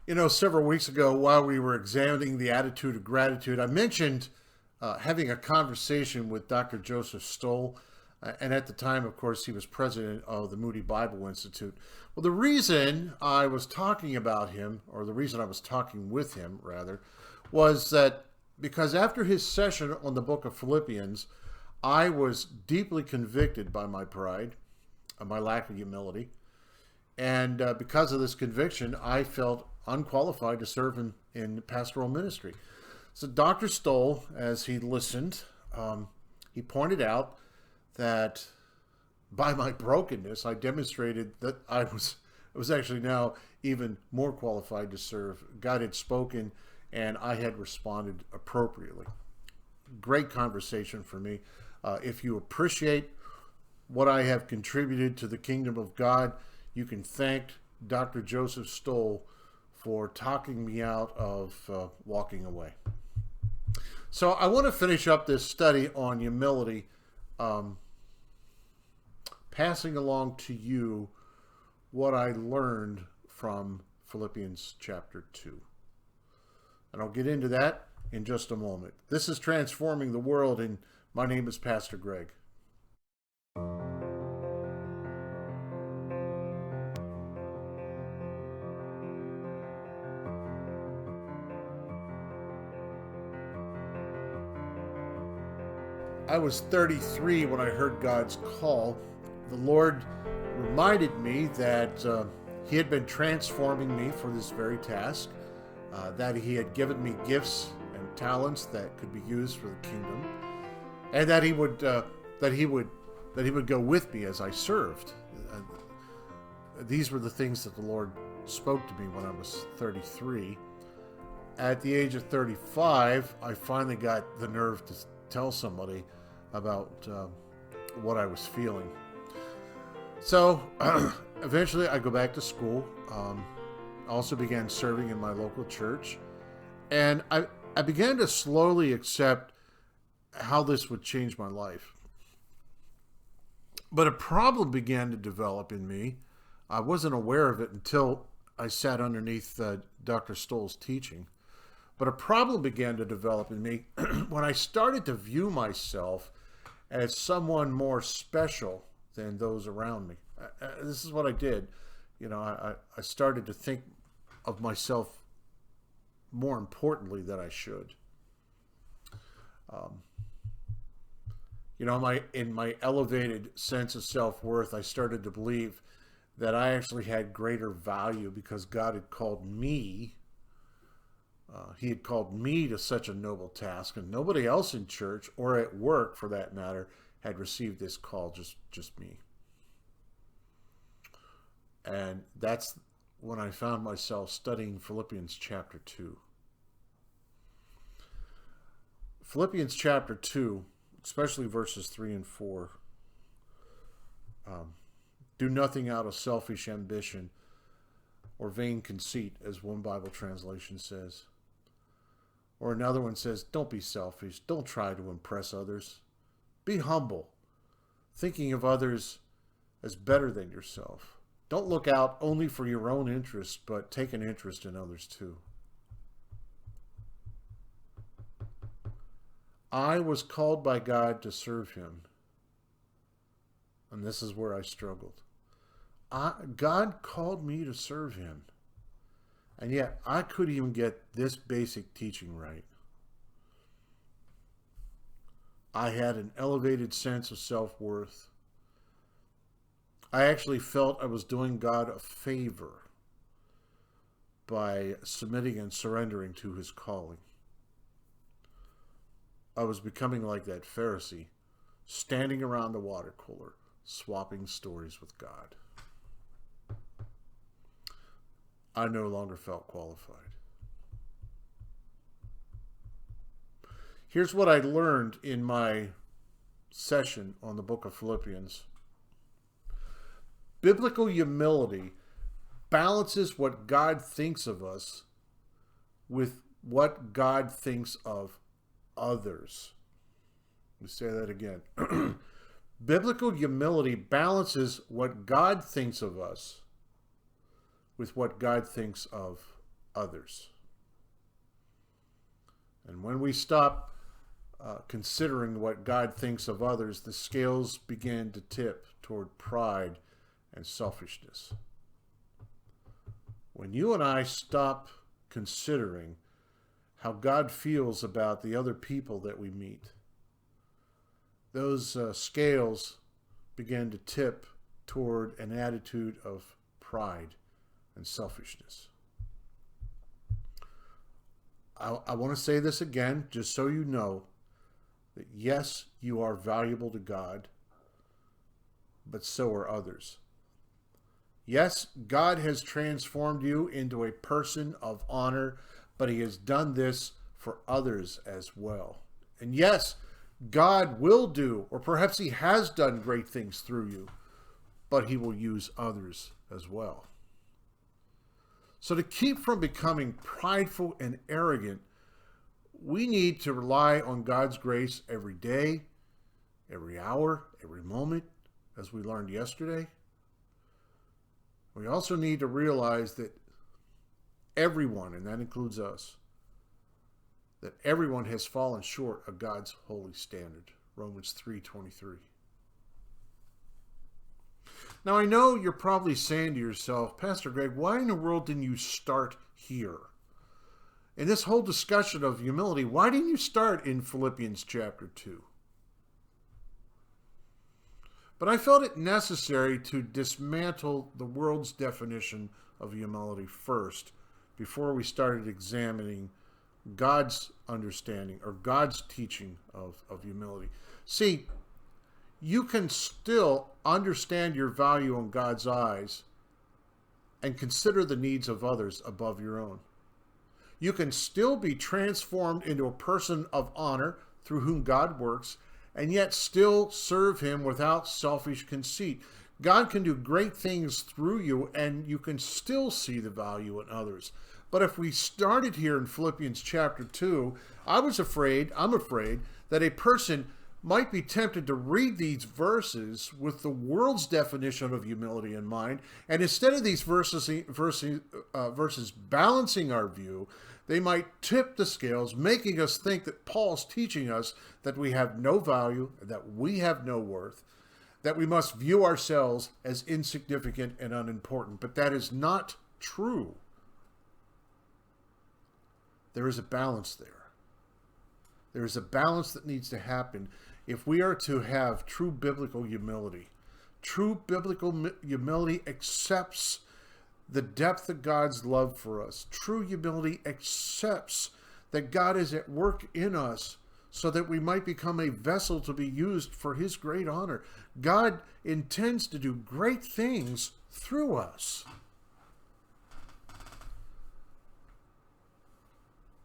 Several weeks ago, while we were examining the attitude of gratitude, I mentioned having a conversation with Dr. Joseph Stoll. And at the time, of course, he was president of the Moody Bible Institute. Well, the reason I was talking about him, or the reason I was talking with him, rather, was that because after his session on the book of Philippians, I was deeply convicted by my pride, my lack of humility. And because of this conviction, I felt unqualified to serve in pastoral ministry. So Dr. Stoll, as he listened, he pointed out that by my brokenness, I demonstrated that I was actually now even more qualified to serve. God had spoken, and I had responded appropriately. Great conversation for me. If you appreciate what I have contributed to the kingdom of God, you can thank Dr. Joseph Stoll for talking me out of walking away. So I want to finish up this study on humility, passing along to you what I learned from Philippians chapter 2. And I'll get into that in just a moment. This is Transforming the World, and my name is Pastor Greg. I was 33 when I heard God's call. The Lord reminded me that He had been transforming me for this very task, that He had given me gifts and talents that could be used for the kingdom, and that He would go with me as I served. These were the things that the Lord spoke to me when I was 33. At the age of 35, I finally got the nerve to tell somebody about what I was feeling. So eventually I go back to school. I also began serving in my local church. And I began to slowly accept how this would change my life. But a problem began to develop in me. I wasn't aware of it until I sat underneath Dr. Stoll's teaching. But a problem began to develop in me when I started to view myself as someone more special than those around me. This is what I did. I started to think of myself more importantly than I should. In my elevated sense of self-worth, I started to believe that I actually had greater value because God had called me. He had called me to such a noble task, and nobody else in church or at work, for that matter, had received this call, just me. And that's when I found myself studying Philippians chapter 2. Philippians chapter 2, especially verses 3 and 4. Do nothing out of selfish ambition or vain conceit, as one Bible translation says. Or another one says, don't be selfish. Don't try to impress others. Be humble, thinking of others as better than yourself. Don't look out only for your own interests, but take an interest in others too. I was called by God to serve Him. And this is where I struggled. God called me to serve Him. And yet, I couldn't even get this basic teaching right. I had an elevated sense of self-worth. I actually felt I was doing God a favor by submitting and surrendering to His calling. I was becoming like that Pharisee, standing around the water cooler, swapping stories with God. I no longer felt qualified. Here's what I learned in my session on the book of Philippians. Biblical humility balances what God thinks of us with what God thinks of others. Let me say that again. Biblical humility balances what God thinks of us with what God thinks of others. And when we stop considering what God thinks of others, the scales begin to tip toward pride and selfishness. When you and I stop considering how God feels about the other people that we meet, those scales begin to tip toward an attitude of pride and selfishness. I want to say this again, just so you know, that yes, you are valuable to God, but so are others. Yes, God has transformed you into a person of honor, but he has done this for others as well. And yes, God will do, or perhaps he has done great things through you, but he will use others as well. So to keep from becoming prideful and arrogant, we need to rely on God's grace every day, every hour, every moment, as we learned yesterday. We also need to realize that everyone, and that includes us, that everyone has fallen short of God's holy standard. Romans 3:23. Now, I know you're probably saying to yourself, Pastor Greg, why in the world didn't you start here? In this whole discussion of humility, why didn't you start in Philippians chapter 2? But I felt it necessary to dismantle the world's definition of humility first, before we started examining God's understanding or God's teaching of humility. See, you can still understand your value in God's eyes and consider the needs of others above your own. You can still be transformed into a person of honor through whom God works, and yet still serve him without selfish conceit. God can do great things through you, and you can still see the value in others. But if we started here in Philippians chapter 2, I'm afraid that a person might be tempted to read these verses with the world's definition of humility in mind, and instead of these verses balancing our view, they might tip the scales, making us think that Paul's teaching us that we have no value, that we have no worth, that we must view ourselves as insignificant and unimportant. But that is not true. There is a balance there. There is a balance that needs to happen if we are to have true biblical humility. True biblical humility accepts the depth of God's love for us. True humility accepts that God is at work in us so that we might become a vessel to be used for his great honor. God intends to do great things through us.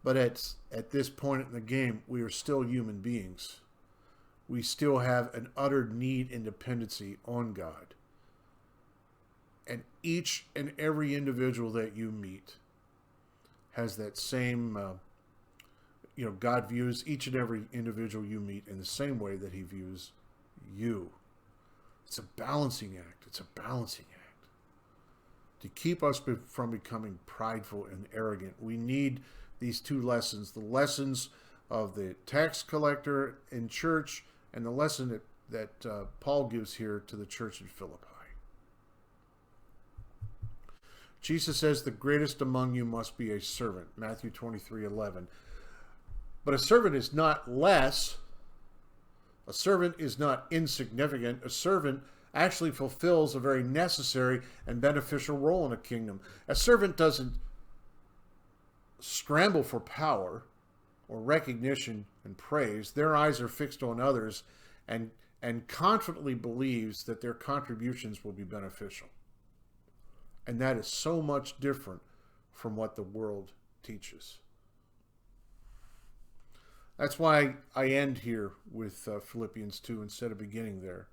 But at this point in the game, we are still human beings. We still have an utter need and dependency on God. And each and every individual that you meet has that same, God views each and every individual you meet in the same way that he views you. It's a balancing act. It's a balancing act. To keep us from becoming prideful and arrogant, we need these two lessons, the lessons of the tax collector in church and the lesson that Paul gives here to the church in Philippi. Jesus says the greatest among you must be a servant, Matthew 23:11. But a servant is not less. A servant is not insignificant. A servant actually fulfills a very necessary and beneficial role in a kingdom. A servant doesn't scramble for power or recognition and praise. Their eyes are fixed on others and confidently believes that their contributions will be beneficial. And that is so much different from what the world teaches. That's why I end here with Philippians 2 instead of beginning there.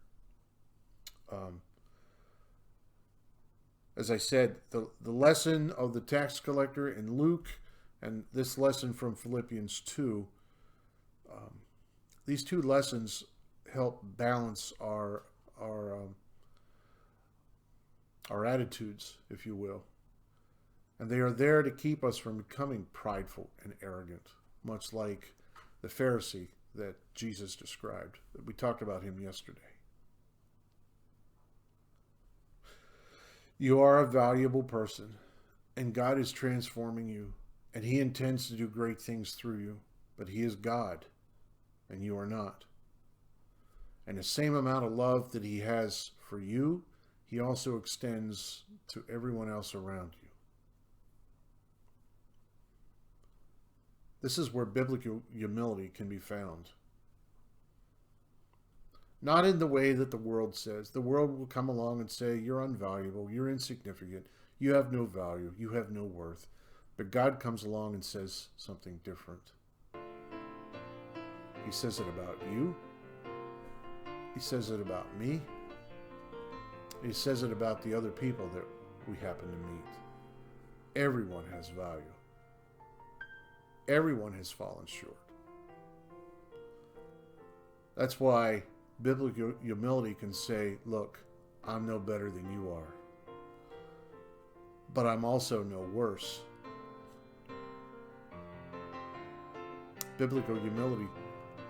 As I said, the lesson of the tax collector in Luke and this lesson from Philippians 2, these two lessons help balance our attitudes, if you will. And they are there to keep us from becoming prideful and arrogant, much like the Pharisee that Jesus described. We talked about him yesterday. You are a valuable person, and God is transforming you, and He intends to do great things through you, but He is God, and you are not. And the same amount of love that He has for you, He also extends to everyone else around you. This is where biblical humility can be found. Not in the way that the world says. The world will come along and say, you're unvaluable, you're insignificant, you have no value, you have no worth. But God comes along and says something different. He says it about you. He says it about me. He says it about the other people that we happen to meet. Everyone has value. Everyone has fallen short. That's why biblical humility can say, look, I'm no better than you are, but I'm also no worse. Biblical humility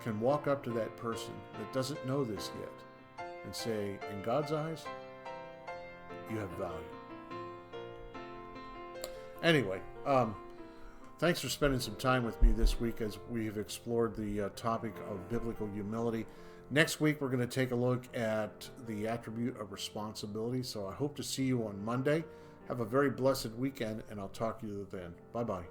can walk up to that person that doesn't know this yet and say, in God's eyes, you have value. Anyway, thanks for spending some time with me this week as we have explored the topic of biblical humility. Next week, we're going to take a look at the attribute of responsibility. So I hope to see you on Monday. Have a very blessed weekend, and I'll talk to you then. Bye-bye.